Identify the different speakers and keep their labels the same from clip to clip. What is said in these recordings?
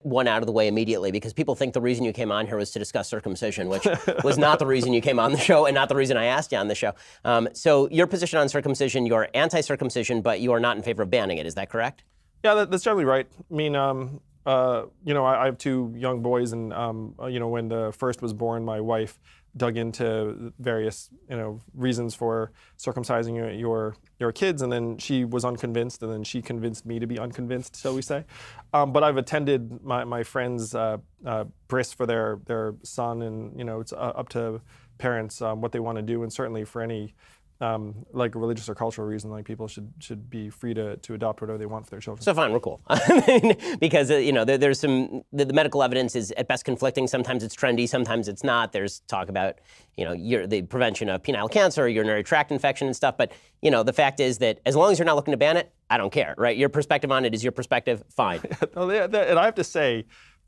Speaker 1: one out of the way immediately, because people think the reason you came on here was to discuss circumcision, which was not the reason you came on the show and not the reason I asked you on the show. So your position on circumcision, you're anti-circumcision, but you are not in favor of banning it. Is that correct?
Speaker 2: Yeah, that's generally right. I mean, I have two young boys, and when the first was born, my wife dug into various reasons for circumcising your kids, and then she was unconvinced, and then she convinced me to be unconvinced, shall we say. But I've attended my friends' bris for their son, and it's up to parents what they want to do, and certainly for any like a religious or cultural reason, like people should be free to adopt whatever they want for their children.
Speaker 1: So fine, we're cool. Because there's some the medical evidence is at best conflicting. Sometimes it's trendy, sometimes it's not. There's talk about the prevention of penile cancer, urinary tract infection, and stuff. But the fact is that as long as you're not looking to ban it, I don't care, right? Your perspective on it is your perspective. Fine.
Speaker 2: And I have to say,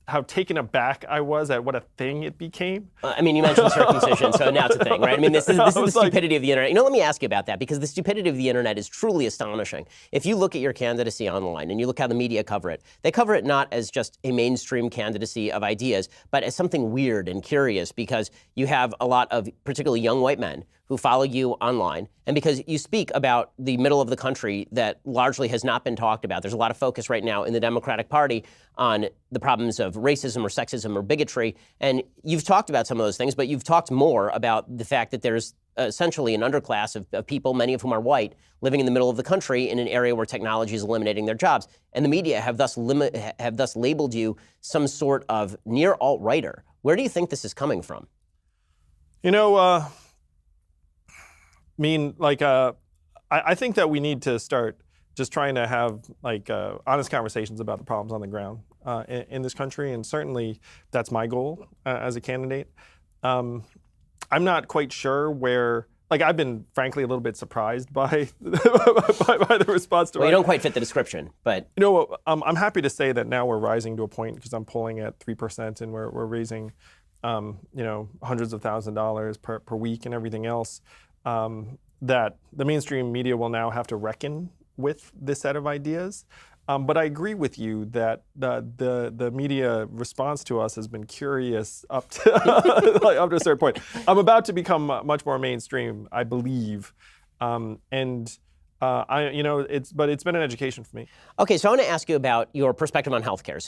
Speaker 2: how taken aback I was at what a thing it became.
Speaker 1: I mean, you mentioned circumcision, so now it's a thing, right? I mean, this is the stupidity of the internet. Let me ask you about that, because the stupidity of the internet is truly astonishing. If you look at your candidacy online and you look how the media cover it, they cover it not as just a mainstream candidacy of ideas, but as something weird and curious, because you have a lot of particularly young white men who follow you online, and because you speak about the middle of the country that largely has not been talked about. There's a lot of focus right now in the Democratic Party on the problems of racism or sexism or bigotry, and you've talked about some of those things, but you've talked more about the fact that there's essentially an underclass of people, many of whom are white, living in the middle of the country in an area where technology is eliminating their jobs. And the media have thus labeled you some sort of near alt-righter. Where do you think this is coming from?
Speaker 2: I think that we need to start just trying to have honest conversations about the problems on the ground in this country, and certainly that's my goal as a candidate. I'm not quite sure where. I've been frankly a little bit surprised by by the response to.
Speaker 1: Well, you don't quite fit the description, but
Speaker 2: I'm happy to say that now we're rising to a point, because I'm polling at 3%, and we're raising hundreds of thousands of dollars per week and everything else. That the mainstream media will now have to reckon with this set of ideas. But I agree with you that the media response to us has been curious up to up to a certain point. I'm about to become much more mainstream, I believe, it's been an education for me.
Speaker 1: Okay, so I want to ask you about your perspective on healthcare.